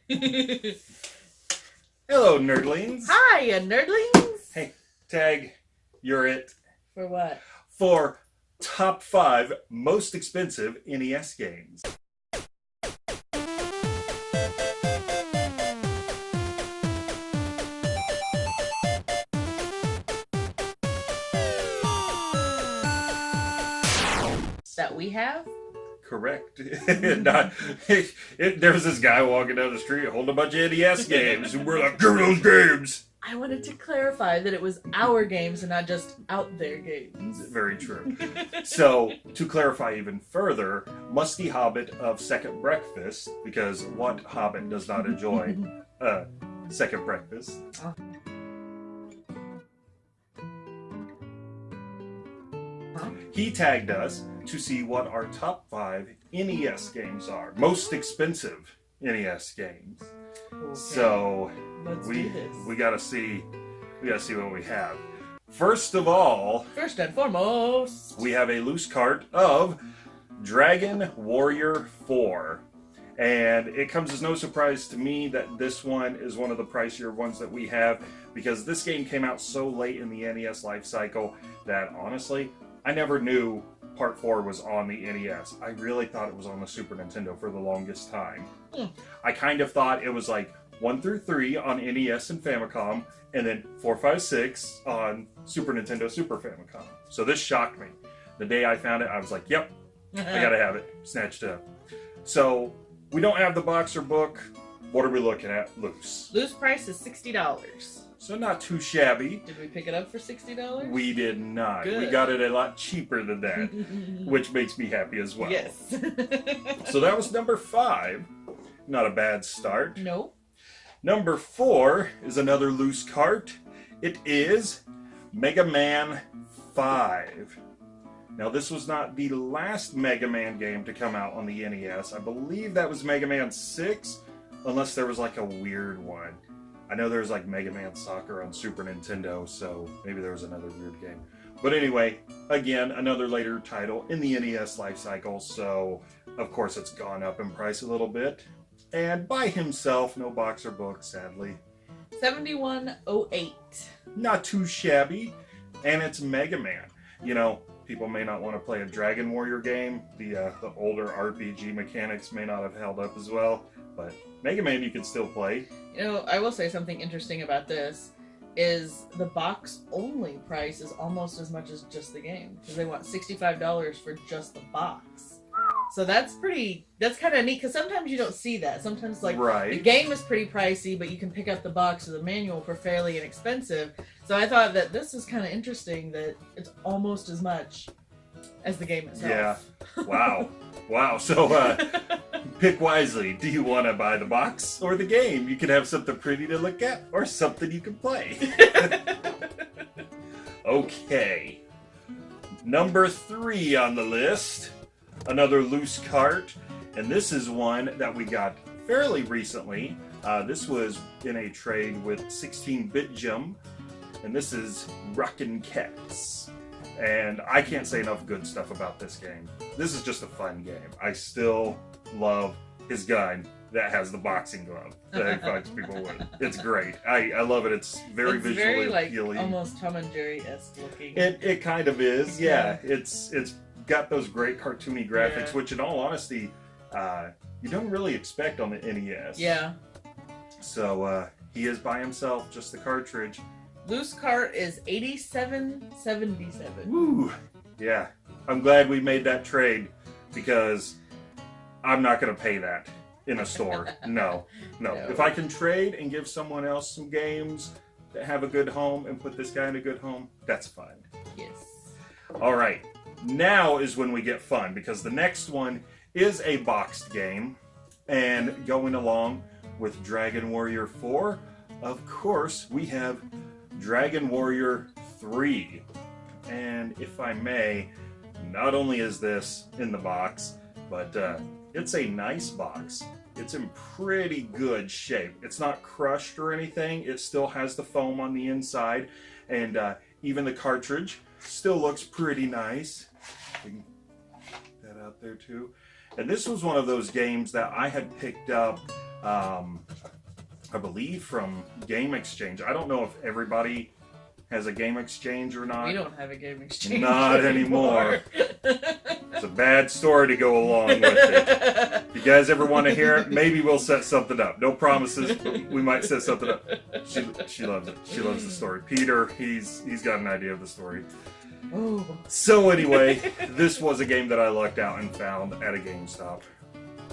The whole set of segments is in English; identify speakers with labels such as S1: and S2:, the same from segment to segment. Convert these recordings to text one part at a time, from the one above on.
S1: Hello, nerdlings.
S2: Hi, nerdlings.
S1: Hey, Tag, you're it.
S2: For what?
S1: For top 5 most expensive NES games.
S2: That we have?
S1: Correct. There was this guy walking down the street holding a bunch of NES games, and we're like, give me those games!
S2: I wanted to clarify that it was our games and not just out there games.
S1: Very true. So, to clarify even further, Musty Hobbit of Second Breakfast, because what Hobbit does not enjoy second breakfast? He tagged us to see what our top 5 NES games are. Most expensive NES games.
S2: Okay.
S1: So
S2: Let's do this.
S1: we gotta see what we have. First of all,
S2: First and foremost,
S1: we have a loose cart of Dragon Warrior 4. And it comes as no surprise to me that this one is one of the pricier ones that we have, because this game came out so late in the NES life cycle that honestly, I never knew Part 4 was on the NES. I really thought it was on the Super Nintendo for the longest time. I kind of thought it was like 1 through 3 on NES and Famicom, and then 4, 5, 6 on Super Nintendo, Super Famicom. So this shocked me. The day I found it, I was like, yep, I gotta have it. Snatched it up. So, we don't have the box or book. What are we looking at? Loose.
S2: Loose price is $60.
S1: So not too shabby.
S2: Did we pick it up for $60?
S1: We did not.
S2: Good.
S1: We got it a lot cheaper than that, which makes me happy as well.
S2: Yes.
S1: So that was number 5. Not a bad start.
S2: Nope.
S1: Number 4 is another loose cart. It is Mega Man 5. Now, this was not the last Mega Man game to come out on the NES. I believe that was Mega Man 6, unless there was like a weird one. I know there's like Mega Man Soccer on Super Nintendo, so maybe there was another weird game. But anyway, again, another later title in the NES life cycle, so of course it's gone up in price a little bit. And by himself, no box or book, sadly.
S2: $71.08.
S1: Not too shabby, and it's Mega Man. You know, people may not want to play a Dragon Warrior game. The older RPG mechanics may not have held up as well, but Mega Man you can still play.
S2: You know, I will say something interesting about this is the box only price is almost as much as just the game, because they want $65 for just the box. So that's kind of neat, because sometimes you don't see that. Sometimes like the game is pretty pricey, but you can pick up the box or the manual for fairly inexpensive. So I thought that this is kind of interesting that it's almost as much as the game itself.
S1: Yeah. Wow. Wow. So pick wisely. Do you want to buy the box or the game? You can have something pretty to look at or something you can play. Okay. Number 3 on the list. Another loose cart. And this is one that we got fairly recently. This was in a trade with 16-Bit Gem. And this is Rockin Cats. And I can't say enough good stuff about this game. This is just a fun game. I still love his gun that has the boxing glove that he fights people with. It's great. I love it. It's very visually appealing.
S2: Like almost Tom and Jerry-esque looking.
S1: It kind of is, yeah. It's got those great cartoony graphics, which in all honesty, you don't really expect on the NES.
S2: Yeah.
S1: So he is by himself, just the cartridge.
S2: Loose cart is $87.77.
S1: Woo! Yeah. I'm glad we made that trade, because I'm not going to pay that in a store. No. If I can trade and give someone else some games that have a good home and put this guy in a good home, that's fine.
S2: Yes.
S1: All right. Now is when we get fun, because the next one is a boxed game. And going along with Dragon Warrior 4, of course, we have Dragon Warrior 3. And if I may, not only is this in the box, but it's a nice box. It's in pretty good shape. It's not crushed or anything. It still has the foam on the inside, and even the cartridge still looks pretty nice. We can put that out there too. And this was one of those games that I had picked up I believe from Game Exchange. I don't know if everybody has a Game Exchange or not.
S2: We don't have a Game Exchange.
S1: Not anymore. It's a bad story to go along with it. If you guys ever want to hear it, maybe we'll set something up. No promises, but we might set something up. She loves it. She loves the story. Peter, he's got an idea of the story.
S2: Oh.
S1: So anyway, this was a game that I lucked out and found at a GameStop.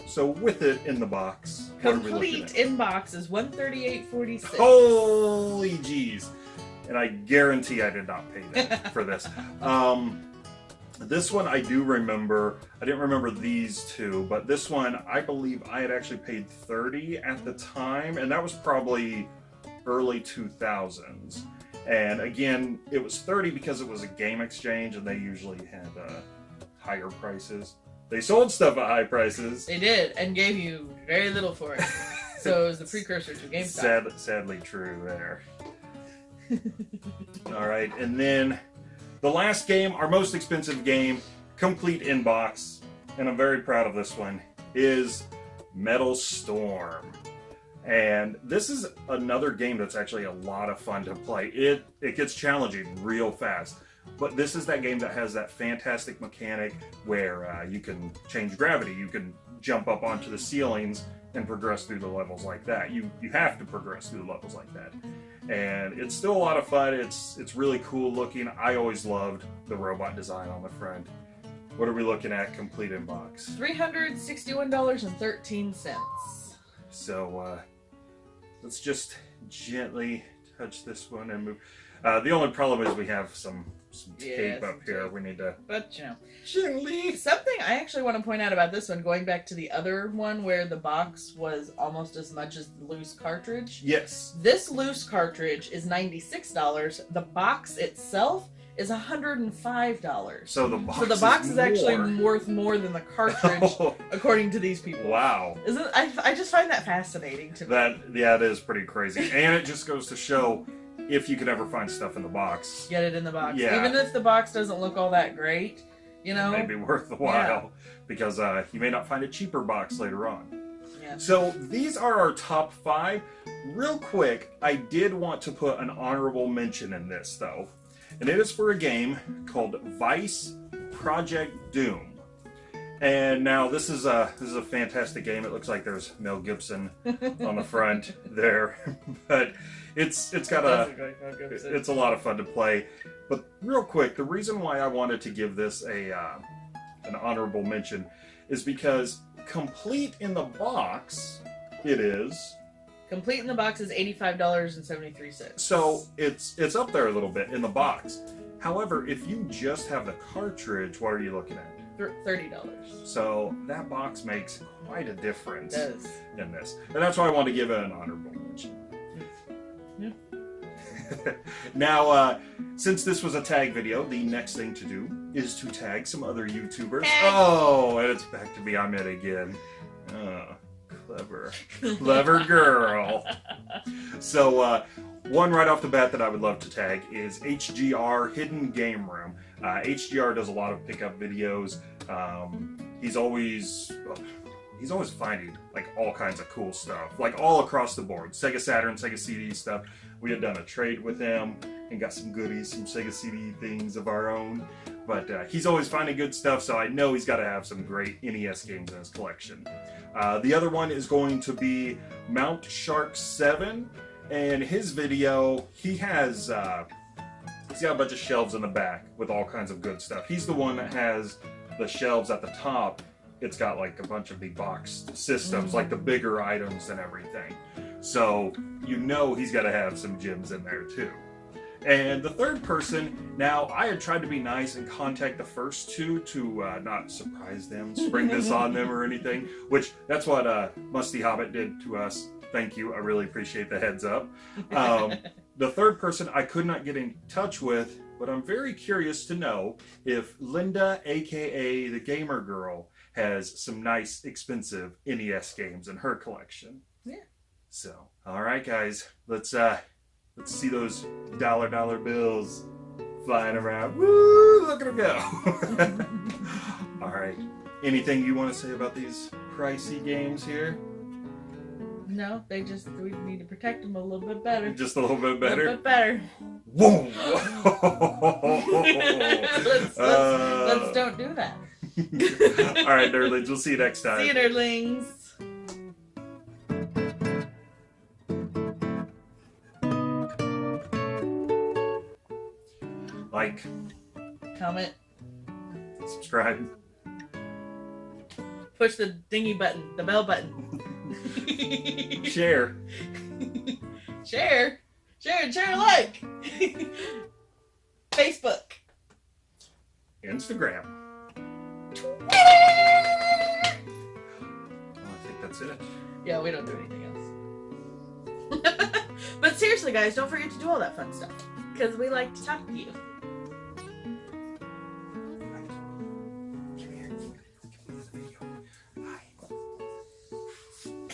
S1: So with it in the box, what are we looking
S2: Complete
S1: at?
S2: in box is $138.46.
S1: Holy jeez. And I guarantee I did not pay that for this. This one I do remember. I didn't remember these two, but this one I believe I had actually paid $30 at the time, and that was probably early 2000s. And again, it was $30 because it was a Game Exchange, and they usually had higher prices. They sold stuff at high prices.
S2: They did, and gave you very little for it. So it was the precursor to GameStop.
S1: Sadly true there. All right, and then the last game, our most expensive game, complete in box, and I'm very proud of this one, is Metal Storm. And this is another game that's actually a lot of fun to play. It gets challenging real fast. But this is that game that has that fantastic mechanic where you can change gravity. You can jump up onto the ceilings and progress through the levels like that. You have to progress through the levels like that. And it's still a lot of fun. It's really cool looking. I always loved the robot design on the front. What are we looking at complete in box?
S2: $361.13.
S1: So let's just gently touch this one and move. The only problem is we have some tape up here. We need to...
S2: But, you know.
S1: Gently.
S2: Something I actually want to point out about this one, going back to the other one where the box was almost as much as the loose cartridge.
S1: Yes.
S2: This loose cartridge is $96. The box itself is $105.
S1: So the box
S2: is actually worth more than the cartridge, according to these people.
S1: Wow.
S2: Isn't I just find that fascinating to me.
S1: That is pretty crazy. And it just goes to show, if you could ever find stuff in the box,
S2: get it in the box.
S1: Yeah.
S2: Even if the box doesn't look all that great, you know.
S1: It may be worth the while, because you may not find a cheaper box later on.
S2: Yeah.
S1: So these are our top 5. Real quick, I did want to put an honorable mention in this, though. And it is for a game called Vice Project Doom. And now this is a fantastic game. It looks like there's Mel Gibson on the front there, but it's a lot of fun to play. But real quick, the reason why I wanted to give this an honorable mention is because complete in the box, it is.
S2: Complete in the box is $85.73.
S1: So it's up there a little bit in the box. However, if you just have the cartridge, what are you looking at?
S2: $30.
S1: So that box makes quite a difference
S2: It does.
S1: in this. And that's why I want to give it an honorable mention.
S2: Yeah.
S1: Now, since this was a tag video, the next thing to do is to tag some other YouTubers.
S2: Tag.
S1: Oh, and it's back to me. I'm it again. Clever girl. So, one right off the bat that I would love to tag is HGR Hidden Game Room. HGR does a lot of pickup videos. He's always finding like all kinds of cool stuff, like all across the board. Sega Saturn, Sega CD stuff. We had done a trade with him and got some goodies, some Sega CD things of our own. But he's always finding good stuff, so I know he's got to have some great NES games in his collection. The other one is going to be Mount Shark 7, and his video, he's got a bunch of shelves in the back with all kinds of good stuff. He's the one that has the shelves at the top. It's got like a bunch of the boxed systems, like the bigger items and everything. So you know he's got to have some gems in there too. And the third person, now I had tried to be nice and contact the first two to not surprise them, spring this on them or anything, which that's what Musty Hobbit did to us. Thank you, I really appreciate the heads up. The third person I could not get in touch with, but I'm very curious to know if Linda, aka the Gamer Girl, has some nice, expensive NES games in her collection.
S2: Yeah. So,
S1: all right, guys, let's see those dollar bills flying around. Woo! Look at them go. All right. Anything you want to say about these pricey games here?
S2: No, we need to protect them a little bit better.
S1: Just a little bit better?
S2: A little bit better.
S1: Whoa!
S2: let's don't do that.
S1: Alright, nerdlings, we'll see you next time.
S2: See you, nerdlings.
S1: Like,
S2: comment,
S1: subscribe,
S2: push the dingy button, the bell button.
S1: share.
S2: Share like. Facebook.
S1: Instagram. I think that's it.
S2: Yeah, we don't do anything else. But seriously, guys, don't forget to do all that fun stuff. Because we like to talk to you.
S1: Come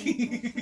S1: here.